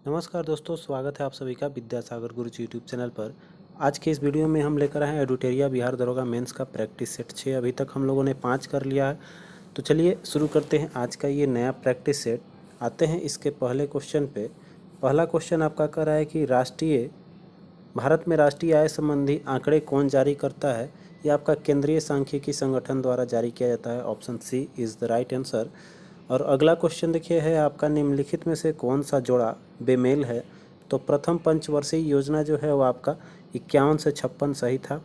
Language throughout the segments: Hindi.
नमस्कार दोस्तों, स्वागत है आप सभी का विद्यासागर गुरुजी यूट्यूब चैनल पर। आज के इस वीडियो में हम लेकर आए हैं एडुटेरिया बिहार दरोगा मेंस का प्रैक्टिस सेट 6। अभी तक हम लोगों ने 5 कर लिया है। तो चलिए शुरू करते हैं आज का ये नया प्रैक्टिस सेट। आते हैं इसके पहले क्वेश्चन पे। पहला क्वेश्चन आपका कह रहा है कि भारत में राष्ट्रीय आय संबंधी आंकड़े कौन जारी करता है। ये आपका केंद्रीय सांख्यिकी संगठन द्वारा जारी किया जाता है। Option C is the right answer. और अगला क्वेश्चन देखिए है आपका, निम्नलिखित में से कौन सा जोड़ा बेमेल है। तो प्रथम पंचवर्षीय योजना जो है वो आपका 51 से 56 सही था।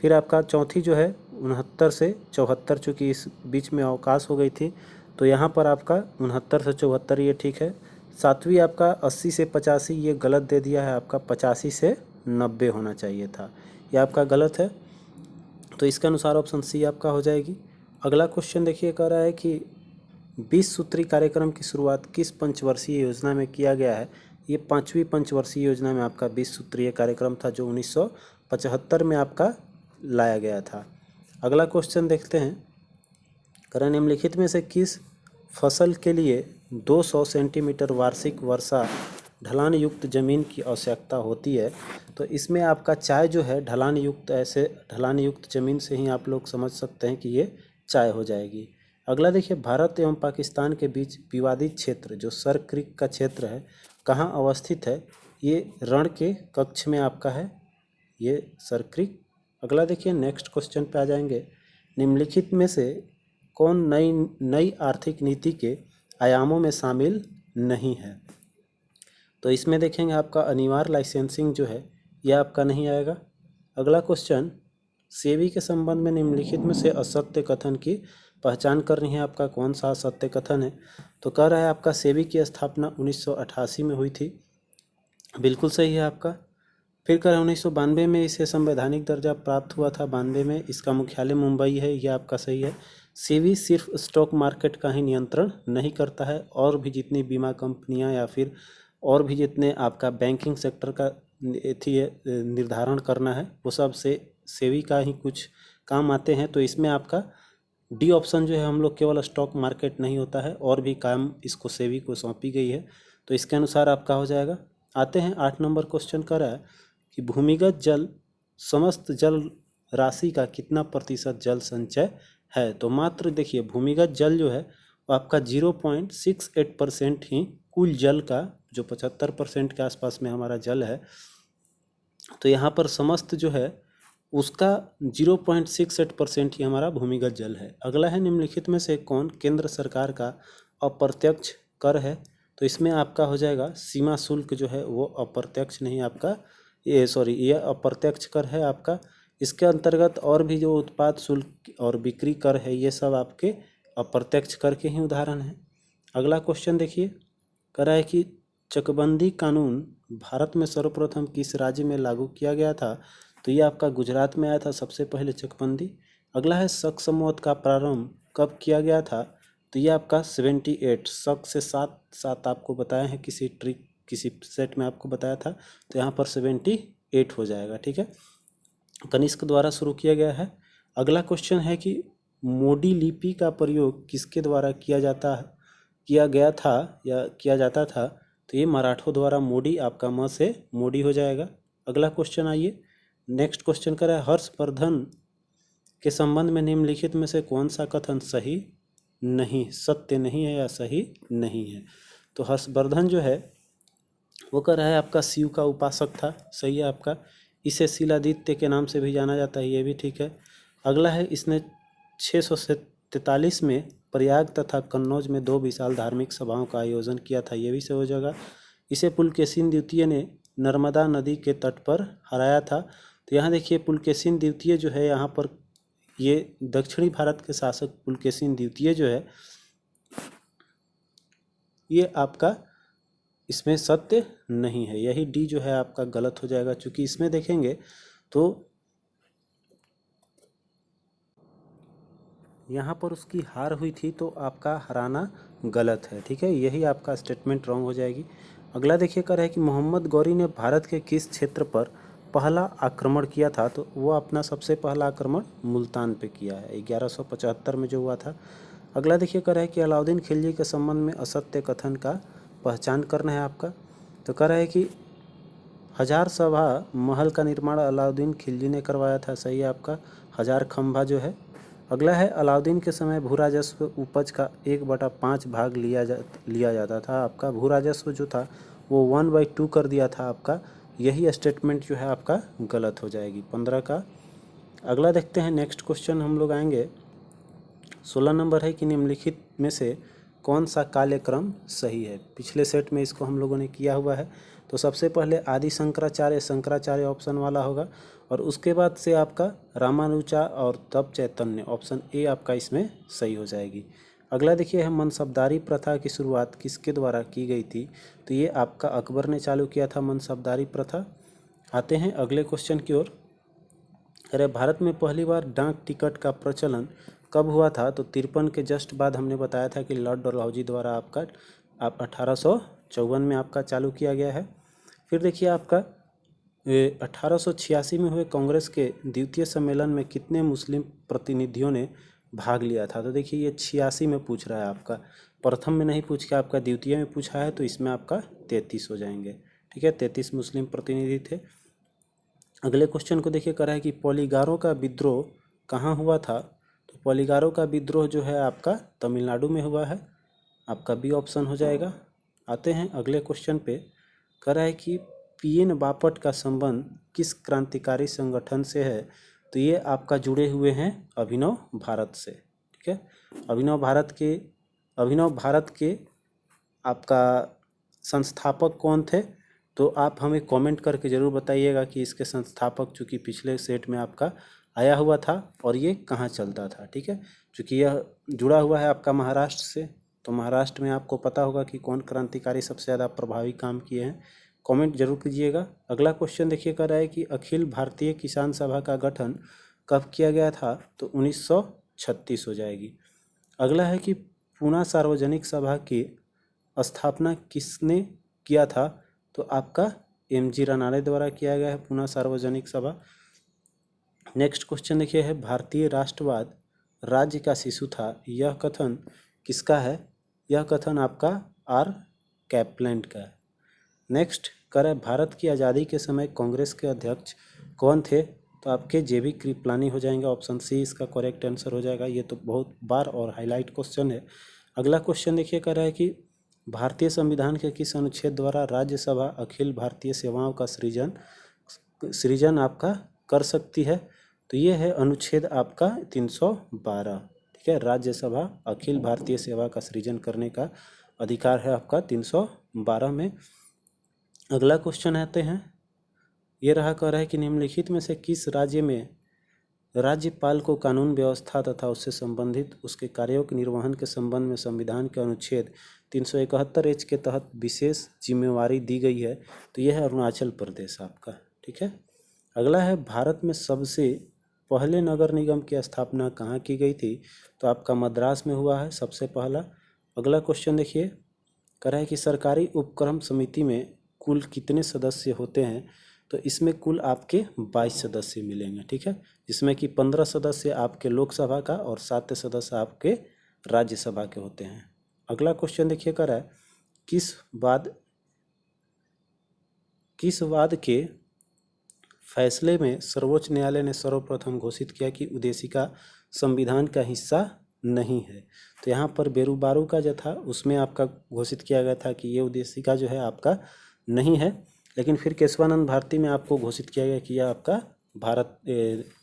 फिर आपका चौथी जो है 69 से 74, चूँकि इस बीच में अवकाश हो गई थी तो यहाँ पर आपका 69 से 74 ये ठीक है। सातवीं आपका 80 से 85 ये गलत दे दिया है, आपका 85 से 90 होना चाहिए था, ये आपका गलत है। तो इसके अनुसार ऑप्शन सी आपका हो जाएगी। अगला क्वेश्चन देखिए कह रहा है कि 20 सूत्री कार्यक्रम की शुरुआत किस पंचवर्षीय योजना में किया गया है। ये 5वीं पंचवर्षीय योजना में आपका 20 सूत्रीय कार्यक्रम था जो 1975 में आपका लाया गया था। अगला क्वेश्चन देखते हैं, करें निम्नलिखित में से किस फसल के लिए 200 सेंटीमीटर वार्षिक वर्षा ढलान युक्त ज़मीन की आवश्यकता होती है। तो इसमें आपका चाय जो है ढलान युक्त, ऐसे ढलान युक्त ज़मीन से ही आप लोग समझ सकते हैं कि ये चाय हो जाएगी। अगला देखिए, भारत एवं पाकिस्तान के बीच विवादित क्षेत्र जो सर क्रीक का क्षेत्र है कहाँ अवस्थित है। ये रण के कक्ष में आपका है ये सर क्रीक। अगला देखिए, नेक्स्ट क्वेश्चन पे आ जाएंगे, निम्नलिखित में से कौन नई आर्थिक नीति के आयामों में शामिल नहीं है। तो इसमें देखेंगे आपका अनिवार्य लाइसेंसिंग जो है यह आपका नहीं आएगा। अगला क्वेश्चन, सेबी के संबंध में निम्नलिखित में से असत्य कथन की पहचान करनी है, आपका कौन सा असत्य कथन है। तो कह रहा है आपका सेबी की स्थापना 1988 में हुई थी, बिल्कुल सही है आपका। फिर कह रहा है 1992 में इसे संवैधानिक दर्जा प्राप्त हुआ था, 92 में। इसका मुख्यालय मुंबई है, यह आपका सही है। सेबी सिर्फ स्टॉक मार्केट का ही नियंत्रण नहीं करता है, और भी जितनी बीमा कंपनियां या फिर और भी जितने आपका बैंकिंग सेक्टर का थी निर्धारण करना है वो सब से सेबी का ही कुछ काम आते हैं। तो इसमें आपका डी ऑप्शन जो है, हम लोग केवल स्टॉक मार्केट नहीं होता है और भी काम इसको सेबी को सौंपी गई है, तो इसके अनुसार आपका हो जाएगा। आते हैं 8 नंबर क्वेश्चन कर रहा है कि भूमिगत जल समस्त जल राशि का कितना प्रतिशत जल संचय है। तो मात्र देखिए, भूमिगत जल जो है वो आपका 0.68% ही कुल जल का, जो 75% के आसपास में हमारा जल है, तो यहाँ पर समस्त जो है उसका 0.68% ही हमारा भूमिगत जल है। अगला है, निम्नलिखित में से कौन केंद्र सरकार का अप्रत्यक्ष कर है। तो इसमें आपका हो जाएगा सीमा शुल्क जो है वो अप्रत्यक्ष नहीं, आपका ये अप्रत्यक्ष कर है आपका। इसके अंतर्गत और भी जो उत्पाद शुल्क और बिक्री कर है ये सब आपके अप्रत्यक्ष कर के ही उदाहरण है। अगला क्वेश्चन देखिए, कह रहा है कि चकबंदी कानून भारत में सर्वप्रथम किस राज्य में लागू किया गया था। तो ये आपका गुजरात में आया था सबसे पहले चकबंदी। अगला है, शक संवत का प्रारंभ कब किया गया था। तो ये आपका 78, शक से 7 आपको बताया है, किसी सेट में आपको बताया था, तो यहाँ पर 78 हो जाएगा, ठीक है। कनिष्क द्वारा शुरू किया गया है। अगला क्वेश्चन है कि मोडी लिपि का प्रयोग किसके द्वारा किया गया था या किया जाता था। तो ये मराठों द्वारा। मोडी आपका म से मोडी हो जाएगा। अगला क्वेश्चन आइए, नेक्स्ट क्वेश्चन कर रहा है, हर्षवर्धन के संबंध में निम्नलिखित में से कौन सा कथन सही नहीं, सत्य नहीं है या सही नहीं है। तो हर्षवर्धन जो है वो कह रहा है आपका शिव का उपासक था, सही है आपका। इसे शिलादित्य के नाम से भी जाना जाता है, ये भी ठीक है। अगला है, इसने 643 में प्रयाग तथा कन्नौज में 2 विशाल धार्मिक सभाओं का आयोजन किया था, ये भी सही हो जाएगा। इसे पुलकेशिन द्वितीय ने नर्मदा नदी के तट पर हराया था। तो यहाँ देखिए, पुलकेशिन द्वितीय जो है यहाँ पर, ये दक्षिणी भारत के शासक पुलकेशिन द्वितीय जो है ये आपका इसमें सत्य नहीं है, यही डी जो है आपका गलत हो जाएगा। चूँकि इसमें देखेंगे तो यहाँ पर उसकी हार हुई थी, तो आपका हराना गलत है, ठीक है, यही आपका स्टेटमेंट रॉन्ग हो जाएगी। अगला देखिए कर है कि मोहम्मद गौरी ने भारत के किस क्षेत्र पर पहला आक्रमण किया था। तो वो अपना सबसे पहला आक्रमण मुल्तान पे किया है, 1175 में जो हुआ था। अगला देखिए कर है कि अलाउद्दीन खिलजी के संबंध में असत्य कथन का पहचान करना है आपका। तो कह रहा है कि हजार सभा महल का निर्माण अलाउद्दीन खिलजी ने करवाया था, सही है आपका। हजार खंभा जो है। अगला है अलाउद्दीन के समय भू राजस्व उपज का 1/5 भाग लिया जाता था। आपका भू राजस्व जो था वो 1/2 कर दिया था आपका। यही स्टेटमेंट जो है आपका गलत हो जाएगी 15 का। अगला देखते हैं, नेक्स्ट क्वेश्चन हम लोग आएंगे। 16 नंबर है कि निम्नलिखित में से कौन सा कार्यक्रम सही है। पिछले सेट में इसको हम लोगों ने किया हुआ है। तो सबसे पहले आदि शंकराचार्य ऑप्शन वाला होगा, और उसके बाद से आपका रामानुजा और तब चैतन्य, ऑप्शन ए आपका इसमें सही हो जाएगी। अगला देखिए है, मनसबदारी प्रथा की शुरुआत किसके द्वारा की गई थी। तो ये आपका अकबर ने चालू किया था मनसबदारी प्रथा। आते हैं अगले क्वेश्चन की ओर। अरे भारत में पहली बार डाक टिकट का प्रचलन कब हुआ था। तो 53 के जस्ट बाद हमने बताया था कि लॉर्ड डलहौजी द्वारा आपका 1854 में आपका चालू किया गया है। फिर देखिए आपका 1886 में हुए कांग्रेस के द्वितीय सम्मेलन में कितने मुस्लिम प्रतिनिधियों ने भाग लिया था। तो देखिए ये 86 में पूछ रहा है आपका, प्रथम में नहीं पूछ के आपका द्वितीय में पूछा है, तो इसमें आपका 33 हो जाएंगे। ठीक है, 33 मुस्लिम प्रतिनिधि थे। अगले क्वेश्चन को देखिए, कह रहा है कि पॉलीगारों का विद्रोह कहाँ हुआ था। तो पॉलीगारों का विद्रोह जो है आपका तमिलनाडु में हुआ है, आपका बी ऑप्शन हो जाएगा। आते हैं अगले क्वेश्चन पे। कह रहा है कि पीएन बापट का संबंध किस क्रांतिकारी संगठन से है। तो ये आपका जुड़े हुए हैं अभिनव भारत से। ठीक है, अभिनव भारत के आपका संस्थापक कौन थे। तो आप हमें कमेंट करके ज़रूर बताइएगा कि इसके संस्थापक, चूँकि पिछले सेट में आपका आया हुआ था और ये कहाँ चलता था। ठीक है, चूँकि यह जुड़ा हुआ है आपका महाराष्ट्र से, तो महाराष्ट्र में आपको पता होगा कि कौन क्रांतिकारी सबसे ज़्यादा प्रभावी काम किए हैं। कमेंट जरूर कीजिएगा। अगला क्वेश्चन देखिए, कर रहा है कि अखिल भारतीय किसान सभा का गठन कब किया गया था। तो 1936 हो जाएगी। अगला है कि पूना सार्वजनिक सभा की स्थापना किसने किया था। तो आपका एमजी रनाड़े द्वारा किया गया है पूना सार्वजनिक सभा। नेक्स्ट क्वेश्चन देखिए है, भारतीय राष्ट्रवाद राज्य का शिशु था, यह कथन किसका है। यह कथन आपका आर कैपलैंड का है। नेक्स्ट कर है, भारत की आज़ादी के समय कांग्रेस के अध्यक्ष कौन थे। तो आपके जेबी कृपलानी हो जाएंगे, ऑप्शन सी इसका करेक्ट आंसर हो जाएगा। ये तो बहुत बार और हाईलाइट क्वेश्चन है। अगला क्वेश्चन देखिए, कर रहा है कि भारतीय संविधान के किस अनुच्छेद द्वारा राज्यसभा अखिल भारतीय सेवाओं का सृजन आपका कर सकती है। तो ये है अनुच्छेद आपका 312। ठीक है, राज्यसभा अखिल भारतीय सेवा का सृजन करने का अधिकार है आपका 312 में। अगला क्वेश्चन आते हैं, ये रहा, कह रहा है कि निम्नलिखित में से किस राज्य में राज्यपाल को कानून व्यवस्था तथा उससे संबंधित उसके कार्यों के निर्वहन के संबंध में संविधान के अनुच्छेद 371 के तहत विशेष जिम्मेवारी दी गई है। तो यह है अरुणाचल प्रदेश आपका। ठीक है, अगला है, भारत में सबसे पहले नगर निगम की स्थापना कहाँ की गई थी। तो आपका मद्रास में हुआ है सबसे पहला। अगला क्वेश्चन देखिए, कह रहा है कि सरकारी उपक्रम समिति में कुल कितने सदस्य होते हैं। तो इसमें कुल आपके 22 सदस्य मिलेंगे। ठीक है, जिसमें कि 15 सदस्य आपके लोकसभा का और 7 सदस्य आपके राज्यसभा के होते हैं। अगला क्वेश्चन देखिए, कर रहा है, किस वाद के फैसले में सर्वोच्च न्यायालय ने सर्वप्रथम घोषित किया कि उदेशिका संविधान का हिस्सा नहीं है। तो यहाँ पर बेरूबारू का जो था उसमें आपका घोषित किया गया था कि ये उदेशिका जो है आपका नहीं है, लेकिन फिर केशवानंद भारती में आपको घोषित किया गया कि यह आपका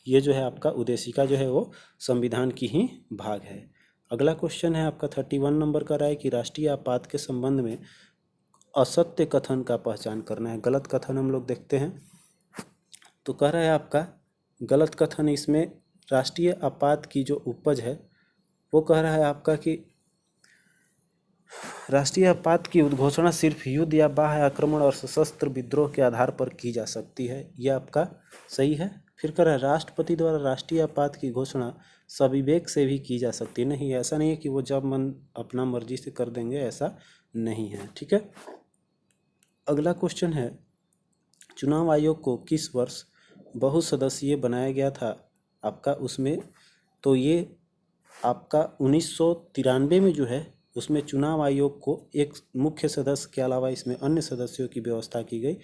ये जो है आपका उदेशिका जो है वो संविधान की ही भाग है। अगला क्वेश्चन है आपका 31 नंबर का, रहा है कि राष्ट्रीय आपात के संबंध में असत्य कथन का पहचान करना है। गलत कथन हम लोग देखते हैं। तो कह रहा है आपका गलत कथन, इसमें राष्ट्रीय आपात की जो उपज है वो कह रहा है आपका कि राष्ट्रीय आपात की उद्घोषणा सिर्फ युद्ध या बाह्य आक्रमण और सशस्त्र विद्रोह के आधार पर की जा सकती है। यह आपका सही है। फिर कह रहा है, राष्ट्रपति द्वारा राष्ट्रीय आपात की घोषणा सविवेक से भी की जा सकती है। नहीं, ऐसा नहीं है कि वो जब मन अपना मर्जी से कर देंगे, ऐसा नहीं है। ठीक है, अगला क्वेश्चन है, चुनाव आयोग को किस वर्ष बहुसदस्यीय बनाया गया था आपका उसमें। तो ये आपका 1993 में जो है उसमें चुनाव आयोग को एक मुख्य सदस्य के अलावा इसमें अन्य सदस्यों की व्यवस्था की गई,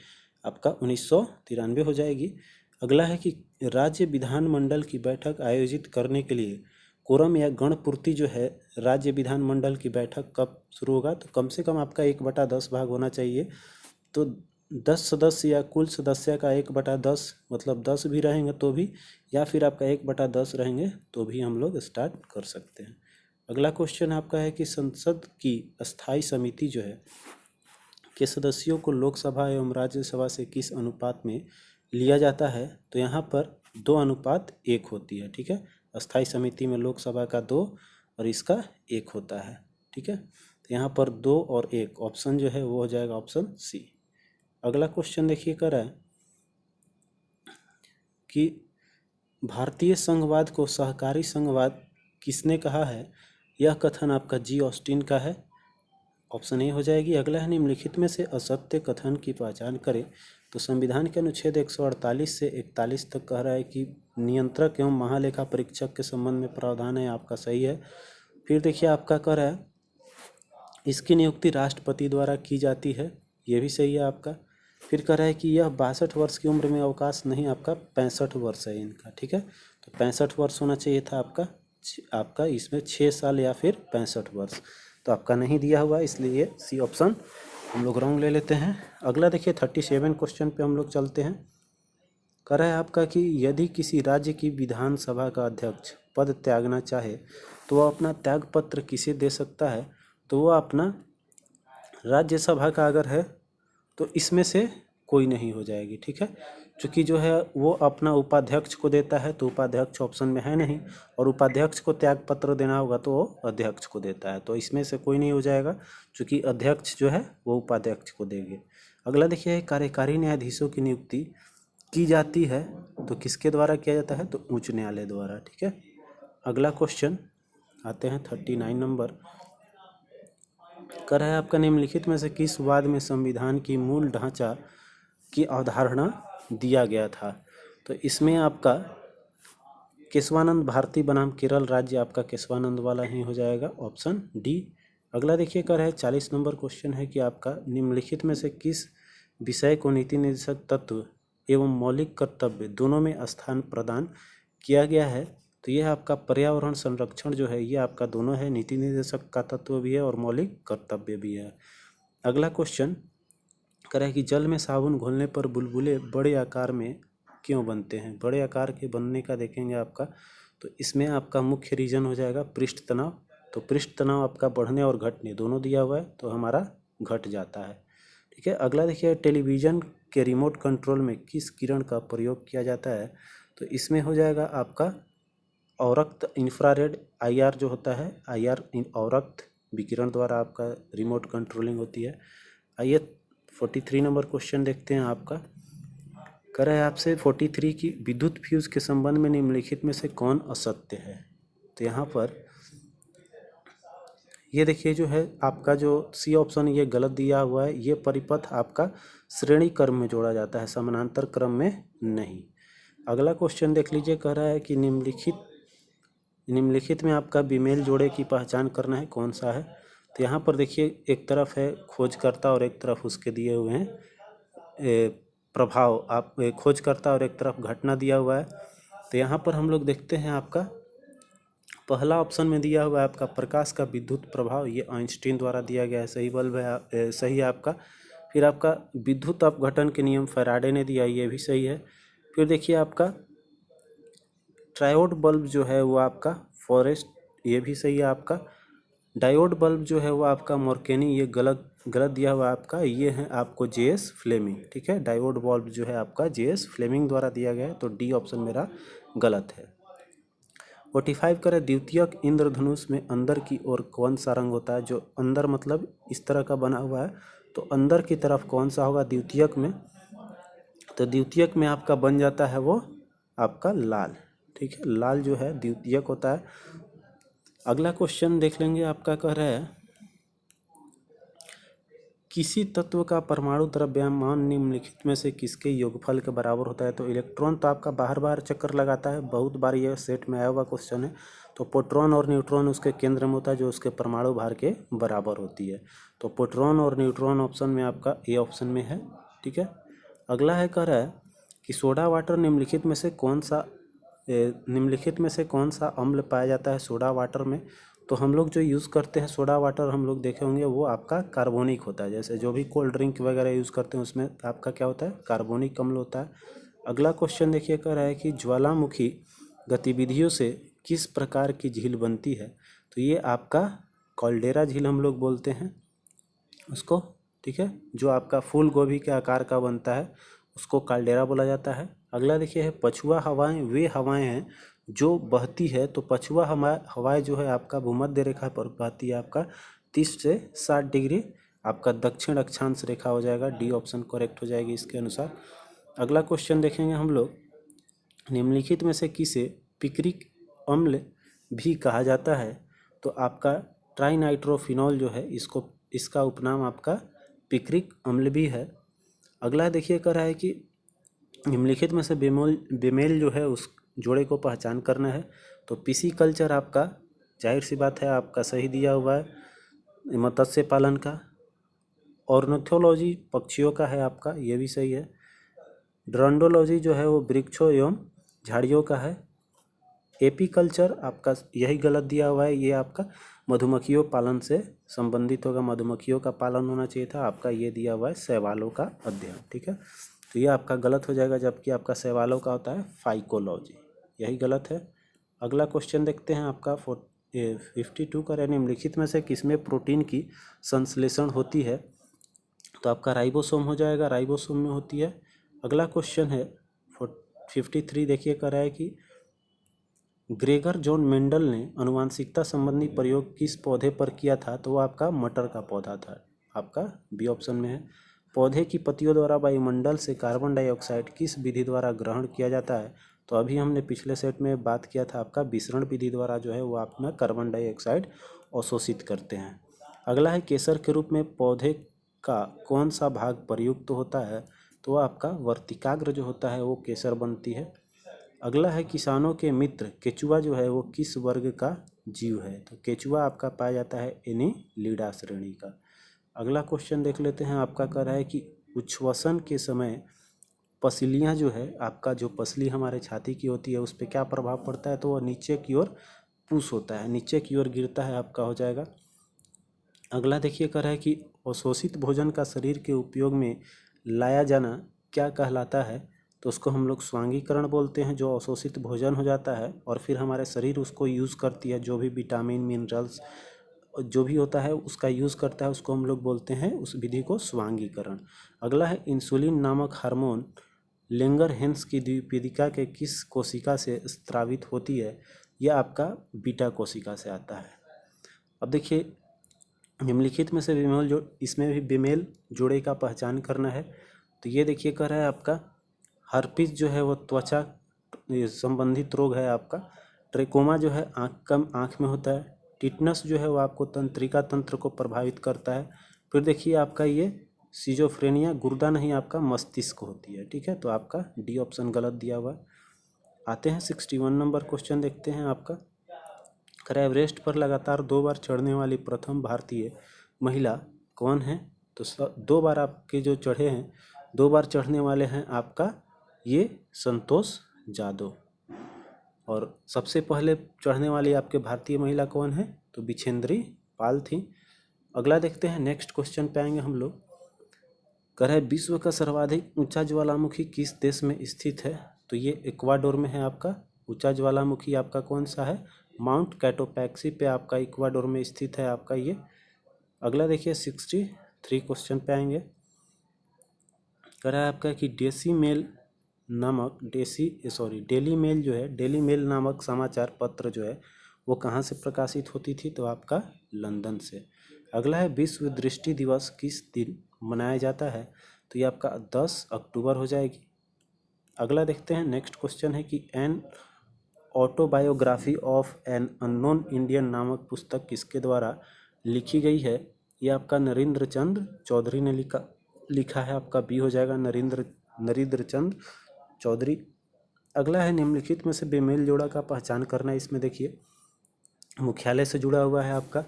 आपका 1993 हो जाएगी। अगला है कि राज्य विधानमंडल की बैठक आयोजित करने के लिए कोरम या गणपूर्ति जो है, राज्य विधानमंडल की बैठक कब शुरू होगा, तो कम से कम आपका 1/10 भाग होना चाहिए। तो 10 सदस्य या कुल सदस्य का 1/10 मतलब 10 भी रहेंगे तो भी, या फिर आपका 1/10 रहेंगे तो भी हम लोग स्टार्ट कर सकते हैं। अगला क्वेश्चन आपका है कि संसद की स्थायी समिति जो है के सदस्यों को लोकसभा एवं राज्यसभा से किस अनुपात में लिया जाता है, तो यहाँ पर 2:1 होती है। ठीक है, स्थायी समिति में लोकसभा का 2 और इसका 1 होता है। ठीक है, तो यहाँ पर 2 और 1 ऑप्शन जो है वो हो जाएगा ऑप्शन सी। अगला क्वेश्चन देखिए कर रहा है कि भारतीय संघवाद को सहकारी संघवाद किसने कहा है, यह कथन आपका जी ऑस्टिन का है, ऑप्शन ए हो जाएगी। अगला है निम्नलिखित में से असत्य कथन की पहचान करें, तो संविधान के अनुच्छेद 148 से 41 तक कह रहा है कि नियंत्रक एवं महालेखा परीक्षक के संबंध में प्रावधान है, आपका सही है। फिर देखिए आपका कह रहा है इसकी नियुक्ति राष्ट्रपति द्वारा की जाती है, ये भी सही है आपका। फिर कह रहा है कि यह 62 वर्ष की उम्र में अवकाश नहीं, आपका 65 वर्ष है इनका। ठीक है, तो 65 वर्ष होना चाहिए था आपका इसमें 6 साल या फिर 65 वर्ष, तो आपका नहीं दिया हुआ, इसलिए सी ऑप्शन हम लोग रॉन्ग ले लेते हैं। अगला देखिए 37 क्वेश्चन पे हम लोग चलते हैं। कह रहा है आपका कि यदि किसी राज्य की विधानसभा का अध्यक्ष पद त्यागना चाहे तो वह अपना त्याग पत्र किसे दे सकता है, तो वह अपना राज्यसभा का अगर है तो इसमें से कोई नहीं हो जाएगी। ठीक है, चूँकि जो है वो अपना उपाध्यक्ष को देता है, तो उपाध्यक्ष ऑप्शन में है नहीं, और उपाध्यक्ष को त्याग पत्र देना होगा तो वो अध्यक्ष को देता है, तो इसमें से कोई नहीं हो जाएगा, चूँकि अध्यक्ष जो है वो उपाध्यक्ष को देंगे। अगला देखिए कार्यकारी न्यायाधीशों की नियुक्ति की जाती है तो किसके द्वारा किया जाता है, तो उच्च न्यायालय द्वारा। ठीक है, अगला क्वेश्चन आते हैं 39 नंबर। कर है आपका निम्नलिखित में से किस वाद में संविधान की मूल ढांचा की अवधारणा दिया गया था, तो इसमें आपका केशवानंद भारती बनाम केरल राज्य आपका केशवानंद वाला ही हो जाएगा, ऑप्शन डी। अगला देखिए कर है 40 नंबर क्वेश्चन है कि आपका निम्नलिखित में से किस विषय को नीति निर्देशक तत्व एवं मौलिक कर्तव्य दोनों में स्थान प्रदान किया गया है, तो यह आपका पर्यावरण संरक्षण जो है ये आपका दोनों है, नीति निर्देशक का तत्व भी है और मौलिक कर्तव्य भी है। अगला क्वेश्चन करें कि जल में साबुन घोलने पर बुलबुले बड़े आकार में क्यों बनते हैं, बड़े आकार के बनने का देखेंगे आपका, तो इसमें आपका मुख्य रीजन हो जाएगा पृष्ठ तनाव, तो पृष्ठ तनाव आपका बढ़ने और घटने दोनों दिया हुआ है, तो हमारा घट जाता है। ठीक है, अगला देखिए टेलीविज़न के रिमोट कंट्रोल में किस किरण का प्रयोग किया जाता है, तो इसमें हो जाएगा आपका औरक्त इंफ्रारेड IR जो होता है, IR औरक्त विकिरण द्वारा आपका रिमोट कंट्रोलिंग होती है। आइए 43 नंबर क्वेश्चन देखते हैं आपका। कह रहा है आपसे 43 की विद्युत फ्यूज के संबंध में निम्नलिखित में से कौन असत्य है, तो यहाँ पर ये देखिए जो है आपका जो सी ऑप्शन ये गलत दिया हुआ है, ये परिपथ आपका श्रेणी क्रम में जोड़ा जाता है, समानांतर क्रम में नहीं। अगला क्वेश्चन देख लीजिए, कह रहा है कि निम्नलिखित में आपका विमेल जोड़े की पहचान करना है, कौन सा है, तो यहाँ पर देखिए एक तरफ है खोजकर्ता और एक तरफ उसके दिए हुए हैं प्रभाव, आप खोजकर्ता और एक तरफ घटना दिया हुआ है, तो यहाँ पर हम लोग देखते हैं आपका पहला ऑप्शन में दिया हुआ है आपका प्रकाश का विद्युत प्रभाव, ये आइंस्टीन द्वारा दिया गया है, सही बल्ब है, सही है आपका। फिर आपका विद्युत अपघटन के नियम फैराडे ने दिया, ये भी सही है। फिर देखिए आपका ट्रायोड बल्ब जो है वो आपका फॉरेस्ट, ये भी सही है आपका। डायोड बल्ब जो है वो आपका मोरकेनी, ये गलत दिया हुआ आपका, ये है आपको JS फ्लेमिंग। ठीक है, डायोड बल्ब जो है आपका JS फ्लेमिंग द्वारा दिया गया है, तो डी ऑप्शन मेरा गलत है। 45 करें द्वितीयक इंद्रधनुष में अंदर की ओर कौन सा रंग होता है, जो अंदर मतलब इस तरह का बना हुआ है, तो अंदर की तरफ कौन सा होगा द्वितीयक में, तो द्वितीयक में आपका बन जाता है वो आपका लाल। ठीक है, लाल जो है द्वितीयक होता है। अगला क्वेश्चन देख लेंगे, आपका कह रहा है किसी तत्व का परमाणु द्रव्यमान निम्नलिखित में से किसके योगफल के बराबर होता है, तो इलेक्ट्रॉन तो आपका बाहर चक्कर लगाता है, बहुत बार ये सेट में आया हुआ क्वेश्चन है, तो प्रोटॉन और न्यूट्रॉन उसके केंद्र में होता है जो उसके परमाणु भार के बराबर होती है। तो प्रोटॉन और न्यूट्रॉन ऑप्शन में आपका ए ऑप्शन में है। ठीक है, अगला है कह रहा है कि सोडा वाटर निम्नलिखित में से कौन सा अम्ल पाया जाता है सोडा वाटर में। तो हम लोग जो यूज़ करते हैं सोडा वाटर हम लोग देखे होंगे वो आपका कार्बोनिक होता है। जैसे जो भी कोल्ड ड्रिंक वगैरह यूज़ करते हैं उसमें आपका क्या होता है, कार्बोनिक अम्ल होता है। अगला क्वेश्चन देखिए, कह रहा है कि ज्वालामुखी गतिविधियों से किस प्रकार की झील बनती है। तो ये आपका कॉल्डेरा झील हम लोग बोलते हैं उसको। ठीक है, जो आपका फूल गोभी के आकार का बनता है उसको काल्डेरा बोला जाता है। अगला देखिए है पछुआ हवाएं वे हवाएं हैं जो बहती है। तो पछुआ हवाएं जो है आपका भूमध्य रेखा पर बहती है, आपका 30 से 60 डिग्री आपका दक्षिण अक्षांश रेखा हो जाएगा। डी ऑप्शन करेक्ट हो जाएगी इसके अनुसार। अगला क्वेश्चन देखेंगे हम लोग, निम्नलिखित में से किसे पिक्रिक अम्ल भी कहा जाता है। तो आपका ट्राइनाइट्रोफिनॉल जो है इसका उपनाम आपका पिक्रिक अम्ल भी है। अगला देखिए कह रहा है कि निम्नलिखित में से बेमेल जो है उस जोड़े को पहचान करना है। तो पीसी कल्चर आपका जाहिर सी बात है आपका सही दिया हुआ है मत्स्य पालन का। ऑर्निथोलॉजी पक्षियों का है आपका, ये भी सही है। ड्रोंडोलॉजी जो है वो वृक्षों एवं झाड़ियों का है। एपीकल्चर आपका यही गलत दिया हुआ है, ये आपका मधुमक्खियों पालन से संबंधित होगा, मधुमक्खियों का पालन होना चाहिए था। आपका ये दिया हुआ है शैवालों का अध्ययन। ठीक है, तो ये आपका गलत हो जाएगा, जबकि आपका शैवालों का होता है फाइकोलॉजी, यही गलत है। अगला क्वेश्चन देखते हैं आपका 52 का, निम्नलिखित में से किसमें प्रोटीन की संश्लेषण होती है। तो आपका राइबोसोम हो जाएगा, राइबोसोम में होती है। अगला क्वेश्चन है 53 देखिए कर रहा है कि ग्रेगर जॉन मेंडल ने आनुवांशिकता संबंधी प्रयोग किस पौधे पर किया था। तो वो आपका मटर का पौधा था, आपका बी ऑप्शन में है। पौधे की पत्तियों द्वारा वायुमंडल से कार्बन डाइऑक्साइड किस विधि द्वारा ग्रहण किया जाता है। तो अभी हमने पिछले सेट में बात किया था आपका विसरण विधि द्वारा जो है वो अपना कार्बन डाइऑक्साइड अवशोषित करते हैं। अगला है केसर के रूप में पौधे का कौन सा भाग प्रयुक्त होता है। तो आपका वर्तिकाग्र जो होता है वो केसर बनती है। अगला है किसानों के मित्र केचुआ जो है वो किस वर्ग का जीव है। तो केचुआ आपका पाया जाता है एनीलिडा श्रेणी का। अगला क्वेश्चन देख लेते हैं, आपका कह रहा है कि उच्छ्वसन के समय पसलियाँ जो है आपका जो पसली हमारे छाती की होती है उस पर क्या प्रभाव पड़ता है। तो वह नीचे की ओर पुश होता है, नीचे की ओर गिरता है, आपका हो जाएगा। अगला देखिए कह रहा है कि अवशोषित भोजन का शरीर के उपयोग में लाया जाना क्या कहलाता है। तो उसको हम लोग स्वांगीकरण बोलते हैं, जो अवशोषित भोजन हो जाता है और फिर हमारे शरीर उसको यूज़ करती है, जो भी विटामिन मिनरल्स जो भी होता है उसका यूज़ करता है, उसको हम लोग बोलते हैं उस विधि को स्वांगीकरण। अगला है इंसुलिन नामक हार्मोन लेंगरहेंस की द्विपीदिका के किस कोशिका से स्रावित होती है। यह आपका बीटा कोशिका से आता है। अब देखिए निम्नलिखित में से बेमेल जो इसमें भी बेमेल जोड़े का पहचान करना है। तो ये देखिए कह रहा है आपका हर्पिस जो है वो त्वचा संबंधित रोग है आपका। ट्रेकोमा जो है आँख में होता है। टिटनस जो है वो आपको तंत्रिका तंत्र को प्रभावित करता है। फिर देखिए आपका ये सिजोफ्रेनिया गुर्दा नहीं आपका मस्तिष्क होती है। ठीक है, तो आपका डी ऑप्शन गलत दिया हुआ है। आते हैं 61 नंबर क्वेश्चन देखते हैं आपका। कर एवरेस्ट पर लगातार 2 बार चढ़ने वाली प्रथम भारतीय महिला कौन है। तो 2 बार आपके जो चढ़े हैं, 2 बार चढ़ने वाले हैं आपका ये संतोष जादव। और सबसे पहले चढ़ने वाली आपके भारतीय महिला कौन है। तो बिछेंद्री पाल थी। अगला देखते हैं, नेक्स्ट क्वेश्चन पे आएंगे हम लोग। कह रहे विश्व का सर्वाधिक ऊंचा ज्वालामुखी किस देश में स्थित है। तो ये इक्वाडोर में है आपका। ऊंचा ज्वालामुखी आपका कौन सा है, माउंट कैटोपैक्सी पे आपका इक्वाडोर में स्थित है आपका ये। अगला देखिए 63 क्वेश्चन पे आएंगे। कह रहा है आपका कि डेली मेल जो है, डेली मेल नामक समाचार पत्र जो है वो कहाँ से प्रकाशित होती थी। तो आपका लंदन से। अगला है विश्व दृष्टि दिवस किस दिन मनाया जाता है। तो ये आपका 10 अक्टूबर हो जाएगी। अगला देखते हैं, नेक्स्ट क्वेश्चन है कि an autobiography of an unknown Indian नामक पुस्तक किसके द्वारा लिखी गई है। यह आपका नरेंद्र चंद्र चौधरी ने लिखा है, आपका बी हो जाएगा नरेंद्र चंद्र चौधरी। अगला है निम्नलिखित में से बेमेल जोड़ा का पहचान करना है। इसमें देखिए मुख्यालय से जुड़ा हुआ है आपका।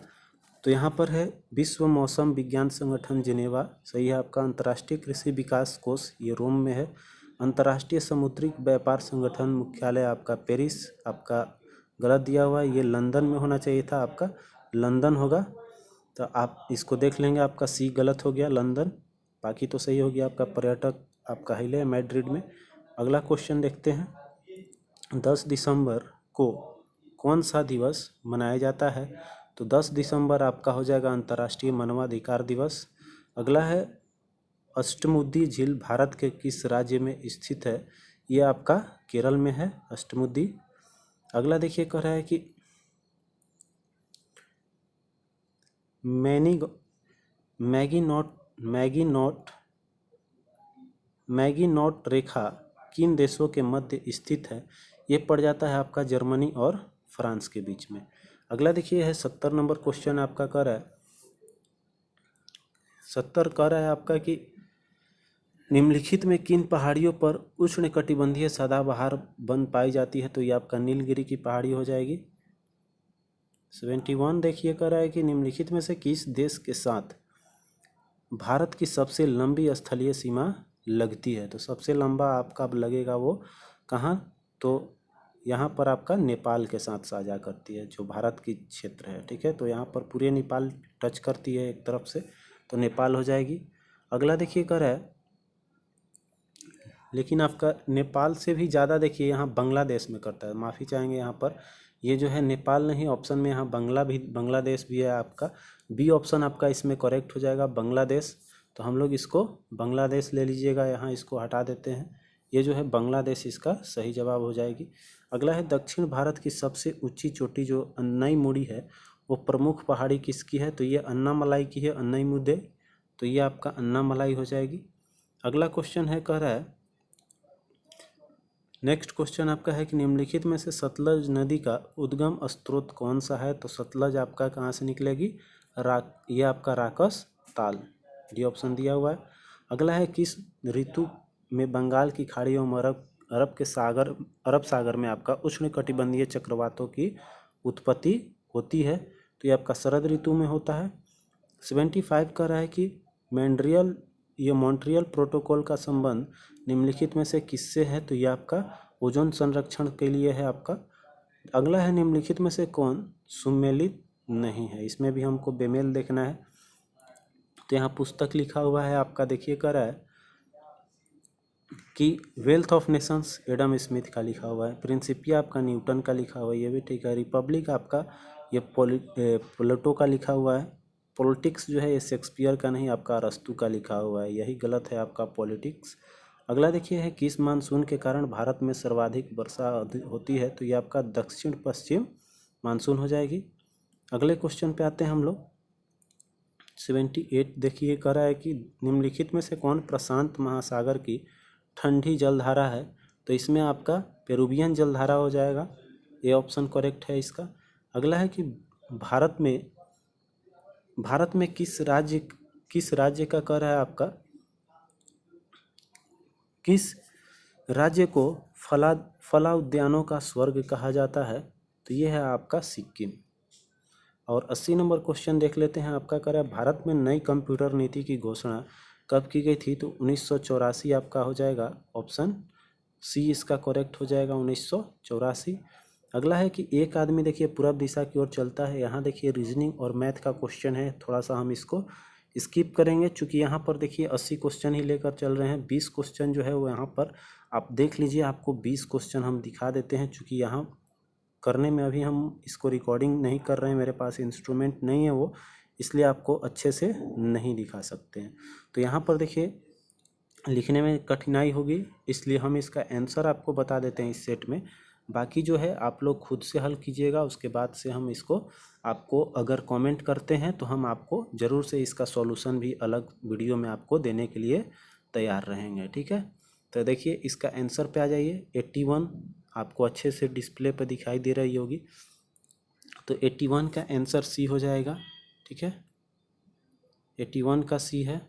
तो यहाँ पर है विश्व मौसम विज्ञान संगठन जिनेवा, सही है आपका। अंतर्राष्ट्रीय कृषि विकास कोष, ये रोम में है। अंतर्राष्ट्रीय समुद्री व्यापार संगठन मुख्यालय आपका पेरिस, आपका गलत दिया हुआ है, ये लंदन में होना चाहिए था, आपका लंदन होगा। तो आप इसको देख लेंगे, आपका सी गलत हो गया, लंदन। बाकी तो सही हो गया आपका। पर्यटक आपका हिले मैड्रिड में। अगला क्वेश्चन देखते हैं। 10 दिसंबर को कौन सा दिवस मनाया जाता है? तो 10 दिसंबर आपका हो जाएगा अंतर्राष्ट्रीय मानवाधिकार दिवस। अगला है अष्टमुदी झील भारत के किस राज्य में स्थित है? ये आपका केरल में है अष्टमुदी। अगला देखिए कह रहा है कि मैगीनॉट रेखा किन देशों के मध्य स्थित है? ये पड़ जाता है आपका जर्मनी और फ्रांस के बीच में। अगला देखिए है 70 नंबर क्वेश्चन आपका कह रहा है, 70 कह रहा है आपका कि निम्नलिखित में किन पहाड़ियों पर उष्णकटिबंधीय सदाबहार वन पाई जाती है? तो ये आपका नीलगिरी की पहाड़ी हो जाएगी। 71 देखिए कह रहा है कि निम्नलिखित में से किस देश के साथ भारत की सबसे लंबी स्थलीय सीमा लगती है? तो सबसे लंबा आपका अब लगेगा वो कहाँ? तो यहाँ पर आपका नेपाल के साथ साझा करती है, जो भारत की क्षेत्र है, ठीक है। तो यहाँ पर पूरे नेपाल टच करती है एक तरफ से, तो नेपाल हो जाएगी। अगला देखिए कर रहा है, लेकिन आपका नेपाल से भी ज़्यादा देखिए यहाँ बांग्लादेश में करता है। माफ़ी चाहेंगे यहाँ पर, ये जो है नेपाल नहीं, ऑप्शन में यहाँ बांग्लादेश भी है आपका। बी ऑप्शन आपका इसमें करेक्ट हो जाएगा, बांग्लादेश। तो हम लोग इसको बांग्लादेश ले लीजिएगा, यहाँ इसको हटा देते हैं। ये जो है बांग्लादेश इसका सही जवाब हो जाएगी। अगला है दक्षिण भारत की सबसे ऊंची चोटी जो अन्नाईमुड़ी है, वो प्रमुख पहाड़ी किसकी है? तो ये अन्नामलाई की है, अन्नाईमुदी। तो ये आपका अन्नामलाई हो जाएगी। अगला क्वेश्चन है कह रहा है, नेक्स्ट क्वेश्चन आपका है कि निम्नलिखित में से सतलज नदी का उद्गम स्रोत कौन सा है? तो सतलज आपका कहाँ से निकलेगी? ये आपका राकस ताल, डी ऑप्शन दिया हुआ है। अगला है किस ऋतु में बंगाल की खाड़ी एवं अरब सागर में आपका उष्णकटिबंधीय चक्रवातों की उत्पत्ति होती है? तो ये आपका शरद ऋतु में होता है। 75 कह रहा है कि मॉन्ट्रियल प्रोटोकॉल का संबंध निम्नलिखित में से किससे है? तो ये आपका ओजोन संरक्षण के लिए है आपका। अगला है निम्नलिखित में से कौन सुमेलित नहीं है? इसमें भी हमको बेमेल देखना है। तो यहाँ पुस्तक लिखा हुआ है आपका, देखिए कर रहा है कि wealth of Nations Adam Smith का लिखा हुआ है। प्रिंसिपिया आपका न्यूटन का लिखा हुआ है, ये भी ठीक है। रिपब्लिक आपका ये प्लेटो का लिखा हुआ है। पॉलिटिक्स जो है ये शेक्सपियर का नहीं, आपका अरस्तू का लिखा हुआ है, यही गलत है आपका पॉलिटिक्स। अगला देखिए है किस मानसून के कारण भारत में सर्वाधिक वर्षा होती है? तो ये आपका दक्षिण पश्चिम मानसून हो जाएगी। अगले क्वेश्चन पे आते हैं हम लोग। 78 देखिए कह रहा है कि निम्नलिखित में से कौन प्रशांत महासागर की ठंडी जलधारा है? तो इसमें आपका पेरुवियन जलधारा हो जाएगा, ये ऑप्शन करेक्ट है इसका। अगला है कि भारत में किस राज्य का कह रहा है आपका, किस राज्य को फला उद्यानों का स्वर्ग कहा जाता है? तो ये है आपका सिक्किम। और 80 नंबर क्वेश्चन देख लेते हैं आपका, कह रहा है भारत में नई कंप्यूटर नीति की घोषणा कब की गई थी? तो 1984 आपका हो जाएगा, ऑप्शन सी इसका करेक्ट हो जाएगा, 1984। अगला है कि एक आदमी देखिए पूरब दिशा की ओर चलता है। यहाँ देखिए रीजनिंग और मैथ का क्वेश्चन है, थोड़ा सा हम इसको स्किप करेंगे, चूँकि यहाँ पर देखिए 80 क्वेश्चन ही लेकर चल रहे हैं। 20 क्वेश्चन जो है वो यहाँ पर आप देख लीजिए, आपको 20 क्वेश्चन हम दिखा देते हैं। चूँकि यहाँ करने में अभी हम इसको रिकॉर्डिंग नहीं कर रहे हैं, मेरे पास इंस्ट्रूमेंट नहीं है वो, इसलिए आपको अच्छे से नहीं दिखा सकते हैं। तो यहाँ पर देखिए लिखने में कठिनाई होगी, इसलिए हम इसका आंसर आपको बता देते हैं इस सेट में। बाकी जो है आप लोग खुद से हल कीजिएगा, उसके बाद से हम इसको आपको अगर कमेंट करते हैं तो हम आपको ज़रूर से इसका सॉल्यूशन भी अलग वीडियो में आपको देने के लिए तैयार रहेंगे, ठीक है। तो देखिए इसका आंसर पे आ जाइए। 81 आपको अच्छे से डिस्प्ले पे दिखाई दे रही होगी, तो 81 का आंसर सी हो जाएगा, ठीक है। 81 का सी है।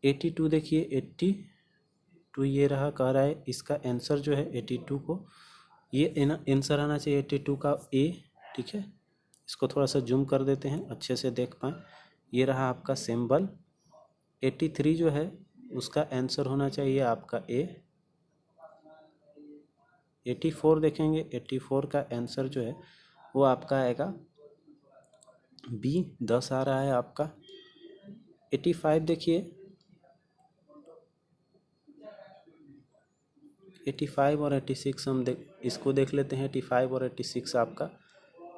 82 देखिए 82 ये रहा, कह रहा है इसका आंसर जो है 82 को, ये आंसर आना चाहिए 82 का ए, ठीक है, इसको थोड़ा सा जूम कर देते हैं अच्छे से देख पाएँ। ये रहा आपका सिंबल। 83 जो है उसका आंसर होना चाहिए आपका ए। 84 देखेंगे, 84 का आंसर जो है वो आपका आएगा बी, 10 आ रहा है आपका। 85 देखिए, 85 और 86 हम इसको देख लेते हैं। 85 और 86 आपका,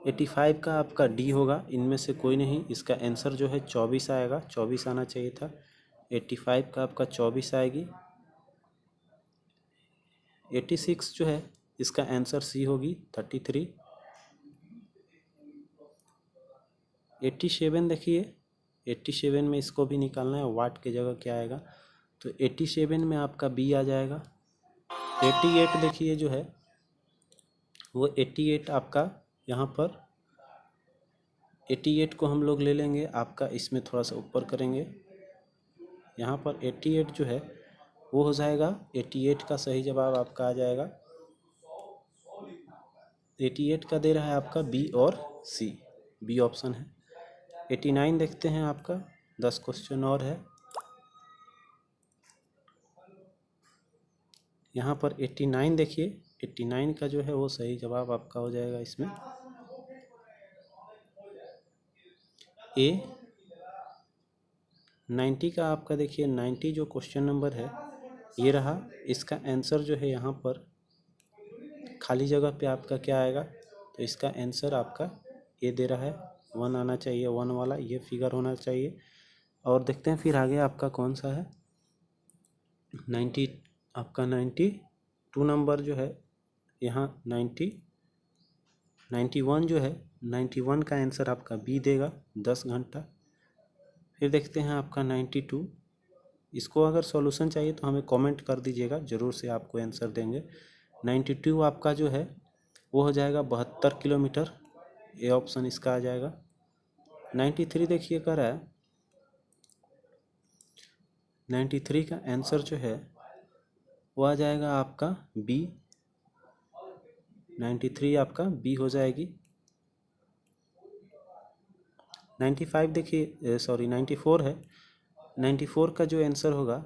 85 का आपका डी होगा, इनमें से कोई नहीं। इसका आंसर जो है 24 आएगा, 24 आना चाहिए था। 85 का आपका 24 आएगी। 86 जो है इसका आंसर सी होगी, 33। 87 देखिए, 87 में इसको भी निकालना है, वाट की जगह क्या आएगा, तो 87 में आपका बी आ जाएगा। 88 देखिए जो है वो 88 आपका यहाँ पर 88 को हम लोग ले लेंगे आपका, इसमें थोड़ा सा ऊपर करेंगे। यहाँ पर 88 जो है वो हो जाएगा, 88 का सही जवाब आपका आ जाएगा। 88 का दे रहा है आपका बी और सी, बी ऑप्शन है। 89 देखते हैं आपका, 10 क्वेश्चन और है। यहाँ पर 89 देखिए, 89 का जो है वो सही जवाब आपका हो जाएगा इसमें ए। 90 का आपका देखिए, 90 जो क्वेश्चन नंबर है ये रहा, इसका आंसर जो है यहाँ पर खाली जगह पे आपका क्या आएगा, तो इसका आंसर आपका ए दे रहा है। 1 आना चाहिए, 1 वाला ये फिगर होना चाहिए। और देखते हैं फिर आगे आपका कौन सा है। 90 आपका 92 नंबर जो है यहाँ 91 जो है, 91 का आंसर आपका बी देगा, 10 घंटा। फिर देखते हैं आपका 92, इसको अगर सॉल्यूशन चाहिए तो हमें कमेंट कर दीजिएगा, ज़रूर से आपको आंसर देंगे। 92 आपका जो है वो हो जाएगा 72 किलोमीटर, ए ऑप्शन इसका आ जाएगा। 93 देखिए कर रहा है, 93 का आंसर जो है वो आ जाएगा आपका बी, 93 आपका बी हो जाएगी। 95 देखिए, सॉरी 94 है, 94 का जो आंसर होगा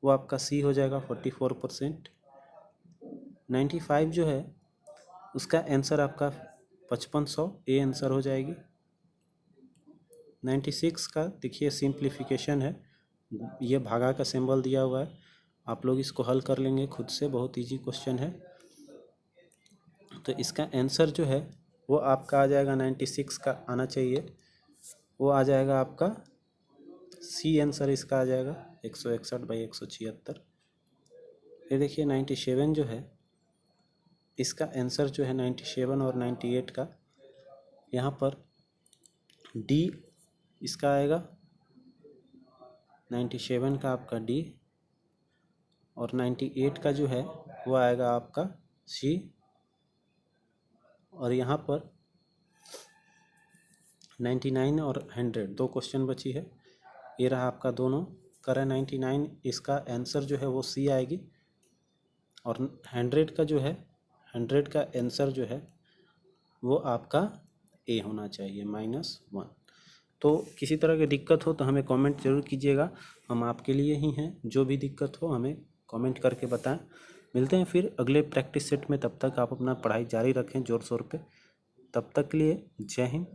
वो आपका सी हो जाएगा, 44%। 95 जो है उसका आंसर आपका 5500, ए आंसर हो जाएगी। 96 का देखिए सिंप्लीफिकेशन है, ये भागा का सिंबल दिया हुआ है, आप लोग इसको हल कर लेंगे खुद से, बहुत इजी क्वेश्चन है। तो इसका आंसर जो है वो आपका आ जाएगा, 96 का आना चाहिए, वो आ जाएगा आपका सी आंसर इसका आ जाएगा, 161/176। फिर देखिए 97 जो है इसका आंसर जो है 97 और 98 का, यहाँ पर डी इसका आएगा, 97 का आपका डी और 98 का जो है वो आएगा आपका सी। और यहाँ पर 99 और 100 दो क्वेश्चन बची है, ये रहा आपका दोनों करें। 99 इसका आंसर जो है वो सी आएगी, और 100 का जो है 100 का आंसर जो है वो आपका ए होना चाहिए, -1। तो किसी तरह की दिक्कत हो तो हमें कमेंट जरूर कीजिएगा, हम आपके लिए ही हैं, जो भी दिक्कत हो हमें कमेंट करके बताएं। मिलते हैं फिर अगले प्रैक्टिस सेट में, तब तक आप अपना पढ़ाई जारी रखें ज़ोर शोर पे। तब तक के लिए जय हिंद,